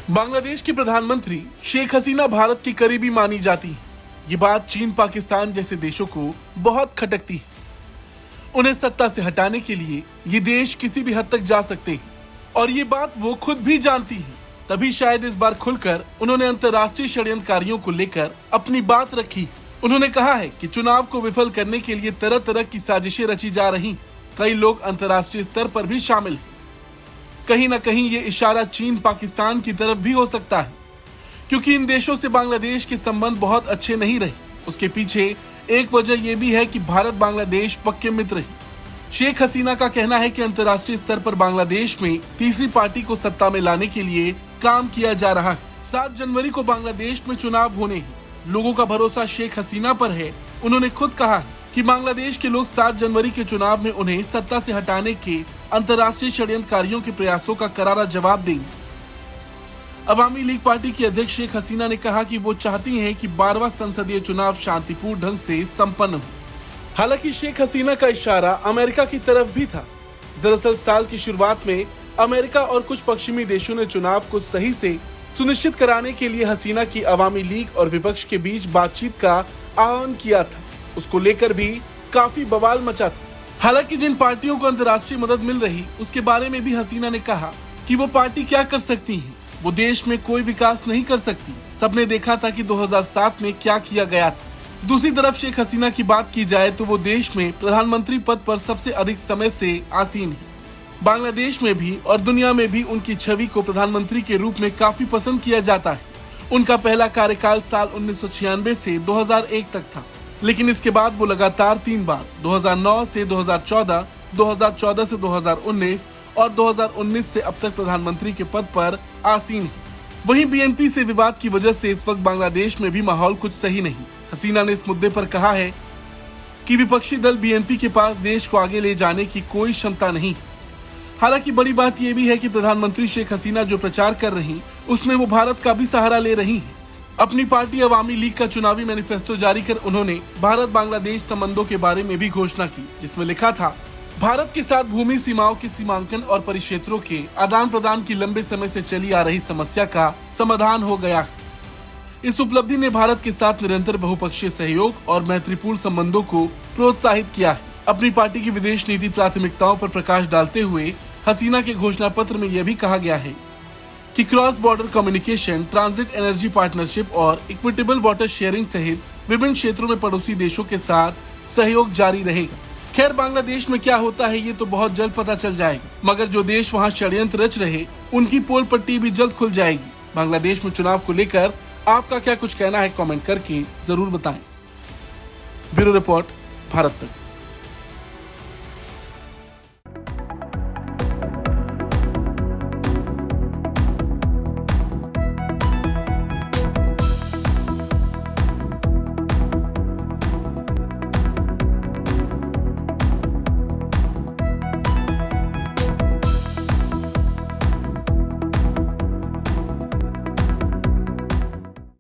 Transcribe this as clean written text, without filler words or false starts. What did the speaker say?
बांग्लादेश की प्रधानमंत्री शेख हसीना भारत की करीबी मानी जाती है। ये बात चीन, पाकिस्तान जैसे देशों को बहुत खटकती है। उन्हें सत्ता से हटाने के लिए ये देश किसी भी हद तक जा सकते हैं और ये बात वो खुद भी जानती है। तभी शायद इस बार खुलकर उन्होंने अंतर्राष्ट्रीय षड्यंत्रकारियों को लेकर अपनी बात रखी। उन्होंने कहा है कि चुनाव को विफल करने के लिए तरह तरह की साजिशें रची जा रही। कई लोग अंतर्राष्ट्रीय स्तर पर भी शामिल हैं। कहीं न कहीं ये इशारा चीन, पाकिस्तान की तरफ भी हो सकता है, क्योंकि इन देशों से बांग्लादेश के संबंध बहुत अच्छे नहीं रहे। उसके पीछे एक वजह यह भी है कि भारत बांग्लादेश पक्के मित्र हैं। शेख हसीना का कहना है कि अंतर्राष्ट्रीय स्तर पर बांग्लादेश में तीसरी पार्टी को सत्ता में लाने के लिए काम किया जा रहा है। 7 जनवरी को बांग्लादेश में चुनाव होने हैं। लोगों का भरोसा शेख हसीना पर है। उन्होंने खुद कहा है कि बांग्लादेश के लोग 7 जनवरी के चुनाव में उन्हें सत्ता से हटाने के अंतर्राष्ट्रीय षड्यंत्रकारियों के प्रयासों का करारा जवाब देंगे। अवामी लीग पार्टी की अध्यक्ष शेख हसीना ने कहा कि वो चाहती हैं कि 12वां संसदीय चुनाव शांतिपूर्ण ढंग से संपन्न हो। हालांकि शेख हसीना का इशारा अमेरिका की तरफ भी था। दरअसल साल की शुरुआत में अमेरिका और कुछ पश्चिमी देशों ने चुनाव को सही से सुनिश्चित कराने के लिए हसीना की अवामी लीग और विपक्ष के बीच बातचीत का आह्वान किया था। उसको लेकर भी काफी बवाल मचा था। हालांकि जिन पार्टियों को अंतर्राष्ट्रीय मदद मिल रही, उसके बारे में भी हसीना ने कहा कि वो पार्टी क्या कर सकती है। वो देश में कोई विकास नहीं कर सकती। सबने देखा था कि 2007 में क्या किया गया था। दूसरी तरफ शेख हसीना की बात की जाए तो वो देश में प्रधानमंत्री पद पर सबसे अधिक समय से आसीन है। बांग्लादेश में भी और दुनिया में भी उनकी छवि को प्रधानमंत्री के रूप में काफी पसंद किया जाता है। उनका पहला कार्यकाल साल 1996 से 2001 तक था, लेकिन इसके बाद वो लगातार 3 बार 2009 से 2014, 2014 से 2019 और 2019 से अब तक प्रधानमंत्री के पद पर आसीन है। वहीं बीएनपी से विवाद की वजह से इस वक्त बांग्लादेश में भी माहौल कुछ सही नहीं। हसीना ने इस मुद्दे पर कहा है कि विपक्षी दल बीएनपी के पास देश को आगे ले जाने की कोई क्षमता नहीं। हालांकि बड़ी बात यह भी है कि प्रधानमंत्री शेख हसीना जो प्रचार कर रही, उसमें वो भारत का भी सहारा ले रही है। अपनी पार्टी अवामी लीग का चुनावी मैनिफेस्टो जारी कर उन्होंने भारत बांग्लादेश संबंधों के बारे में भी घोषणा की, जिसमें लिखा था, भारत के साथ भूमि सीमाओं के सीमांकन और परिक्षेत्रों के आदान प्रदान की लंबे समय से चली आ रही समस्या का समाधान हो गया। इस उपलब्धि ने भारत के साथ निरंतर बहुपक्षीय सहयोग और मैत्रीपूर्ण संबंधों को प्रोत्साहित किया है। अपनी पार्टी की विदेश नीति प्राथमिकताओं पर प्रकाश डालते हुए हसीना के घोषणा पत्र में यह भी कहा गया है कि cross border communication, transit energy partnership और इक्विटेबल वाटर शेयरिंग सहित विभिन्न क्षेत्रों में पड़ोसी देशों के साथ सहयोग जारी रहेगा। खैर, बांग्लादेश में क्या होता है ये तो बहुत जल्द पता चल जाएगा, मगर जो देश वहां षड्यंत्र रच रहे, उनकी पोल पट्टी भी जल्द खुल जाएगी। बांग्लादेश में चुनाव को लेकर आपका क्या कुछ कहना है, कमेंट करके जरूर बताएं। ब्यूरो रिपोर्ट, भारत तक।